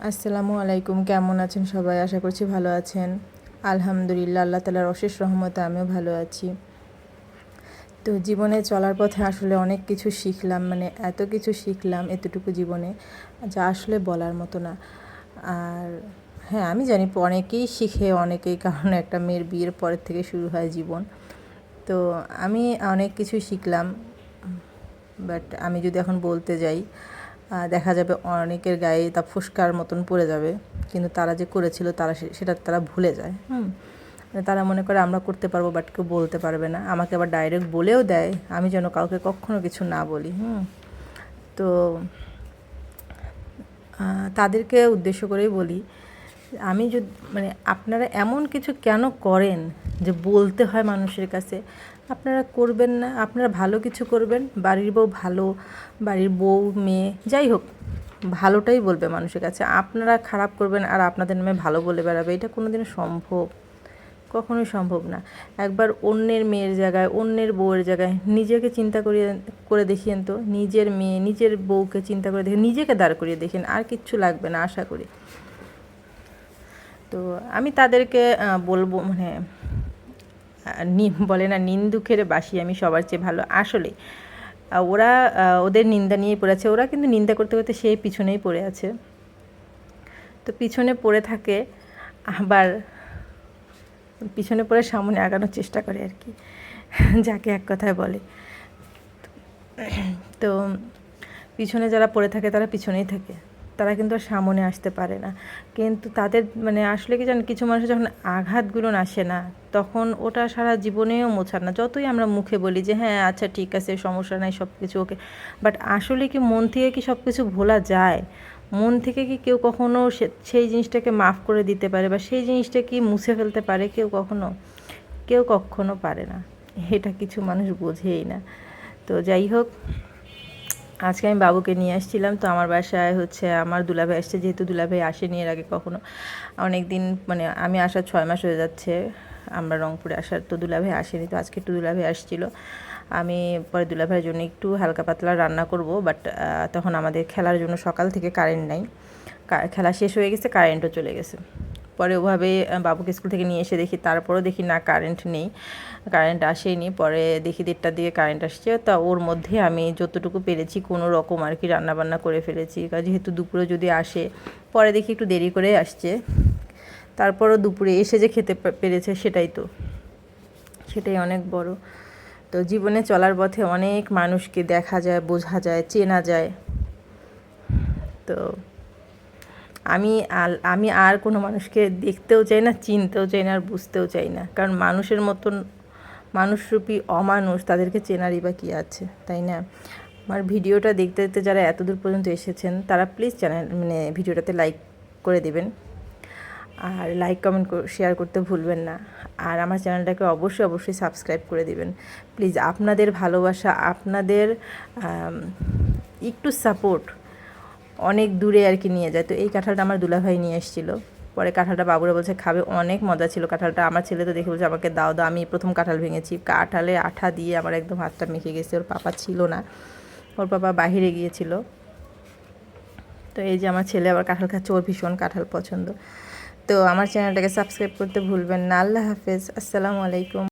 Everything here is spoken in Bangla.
আসসালামু আলাইকুম। কেমন আছেন সবাই? আশা করছি ভালো আছেন। আলহামদুলিল্লাহ, আল্লাহ তাআলার অশেষ রহমতে আমিও ভালো আছি। তো জীবনে চলার পথে আসলে অনেক কিছু শিখলাম, মানে এত কিছু শিখলাম এতটুকু জীবনে, যা আসলে বলার মতো না। আর হ্যাঁ, আমি জানি অনেকেই শিখে, অনেকেই, কারণ একটা মেয়ের বিয়ের পরের থেকে শুরু হয় জীবন। তো আমি অনেক কিছুই শিখলাম, বাট আমি যদি এখন বলতে যাই দেখা যাবে অনেকের গায়ে তা ফুসকার মতন পড়ে যাবে, কিন্তু তারা যে করেছিল তারা সেটা তারা ভুলে যায়। মানে তারা মনে করে আমরা করতে পারবো, বাট কেউ বলতে পারবে না। আমাকে আবার ডাইরেক্ট বলেও দেয় আমি যেন কাউকে কখনো কিছু না বলি। তো তাদেরকে উদ্দেশ্য করেই বলি, আমি যদি মানে আপনারা এমন কিছু কেন করেন যে বলতে হয় মানুষের কাছে? আপনারা করবেন না, আপনারা ভালো কিছু করবেন, বাড়ির বউ ভালো, বাড়ির বউ মেয়ে যাই হোক ভালোটাই বলবে মানুষের কাছে। আপনারা খারাপ করবেন আর আপনাদের নামে ভালো বলে বেড়াবে, এটা কোনো দিন সম্ভব? কখনোই সম্ভব না। একবার অন্যের মেয়ের জায়গায়, অন্যের বউয়ের জায়গায় নিজেকে চিন্তা করে দেখিয়েন তো। নিজের মেয়ে, নিজের বউকে চিন্তা করে দেখেন, নিজেকে দাঁড় করিয়ে দেখেন, আর কিচ্ছু লাগবে না আশা করি। তো আমি তাদেরকে বলবো, মানে বলে না নিন্দুকের বাসি আমি সবার চেয়ে ভালো। আসলে ওরা ওদের নিন্দা নিয়েই পড়ে আছে, ওরা কিন্তু নিন্দা করতে করতে সেই পিছনেই পড়ে আছে। তো পিছনে পড়ে থাকে, আবার পিছনে পড়ে সামনে আগানোর চেষ্টা করে আর কি, যাকে এক কথায় বলে। তো পিছনে যারা পড়ে থাকে তারা পিছনেই থাকে, তারা কিন্তু আর সামনে আসতে পারে না। কিন্তু তাদের মানে আসলে কি জানেন, কিছু মানুষের যখন আঘাতগুলো আসে না, তখন ওটা সারা জীবনেও মোছার না। যতই আমরা মুখে বলি যে হ্যাঁ আচ্ছা ঠিক আছে সমস্যা নাই সব কিছু ওকে, বাট আসলে কি মন থেকে কি সব কিছু ভোলা যায়? মন থেকে কি কেউ কখনো সেই জিনিসটাকে মাফ করে দিতে পারে, বা সেই জিনিসটা কি মুছে ফেলতে পারে কেউ কখনো? কেউ কখনো পারে না। এটা কিছু মানুষ বোঝেই না। তো যাই হোক, আজকে আমি বাবুকে নিয়ে আসছিলাম। তো আমার বাসায় হচ্ছে আমার দুলাভাই আসছে, যেহেতু দুলাভাই আসেনি এর আগে কখনো, অনেক দিন, মানে আমি আসার 6 মাস হয়ে যাচ্ছে আমরা রংপুরে আসার। তো দুলাভাই আসেনি, তো আজকে একটু দুলাভাই আসছিল। আমি পরে দুলাভাইয়ের জন্য একটু হালকা পাতলা রান্না করব, বাট তখন আমাদের খেলার জন্য সকাল থেকে কারেন্ট নাই, খেলা শেষ হয়ে গেছে, কারেন্টও চলে গেছে। পরে ওভাবে বাবুকে স্কুল থেকে নিয়ে এসে দেখি, তারপরও দেখি না কারেন্ট নেই, কারেন্ট আসেনি। পরে দেখি 1:30টার দিকে কারেন্ট আসছে। তা ওর মধ্যে আমি যতটুকু পেরেছি কোনো রকম আর কি রান্নাবান্না করে ফেলেছি, যেহেতু দুপুরে যদি আসে, পরে দেখি একটু দেরি করে আসছে, তারপরও দুপুরে এসে যে খেতে পেরেছে সেটাই অনেক বড়। তো জীবনে চলার পথে অনেক মানুষকে দেখা যায়, বোঝা যায়, চেনা যায়। তো আমি আর কোনো মানুষকে দেখতেও চাই না, চিনতেও চাই না, আর বুঝতেও চাই না, কারণ মানুষের মতন মানুষরূপী অমানুষ, তাদেরকে চেনারই বা কী আছে, তাই না? আমার ভিডিওটা দেখতে দেখতে যারা এতদূর পর্যন্ত এসেছেন তারা প্লিজ মানে ভিডিওটাতে লাইক করে দেবেন, আর লাইক কমেন্ট শেয়ার করতে ভুলবেন না। আর আমার চ্যানেলটাকে অবশ্যই অবশ্যই সাবস্ক্রাইব করে দিবেন প্লিজ। আপনাদের ভালোবাসা, আপনাদের একটু সাপোর্ট অনেক দূরে আর কি নিয়ে যায়। তো এই কাঁঠালটা আমার দুলাভাই নিয়ে এসেছিলো, পরে কাঁঠালটা বাবুরা বলছে খাবে, অনেক মজা ছিল কাঁঠালটা। আমার ছেলে তো দেখে বলছে আমাকে দাও দাও, আমি প্রথম কাঁঠাল ভেঙেছি, কাঁঠালে আঠা দিয়ে আমার একদম হাতটা মেখে গেছে। ওর পাপা ছিল না, ওর পাপা বাহিরে গিয়েছিল। তো এই যে আমার ছেলে আবার কাঁঠাল খাচ্ছে, ওর ভীষণ কাঁঠাল পছন্দ। তো আমার চ্যানেলটাকে সাবস্ক্রাইব করতে ভুলবেন না। আল্লাহ হাফেজ, আসসালামু আলাইকুম।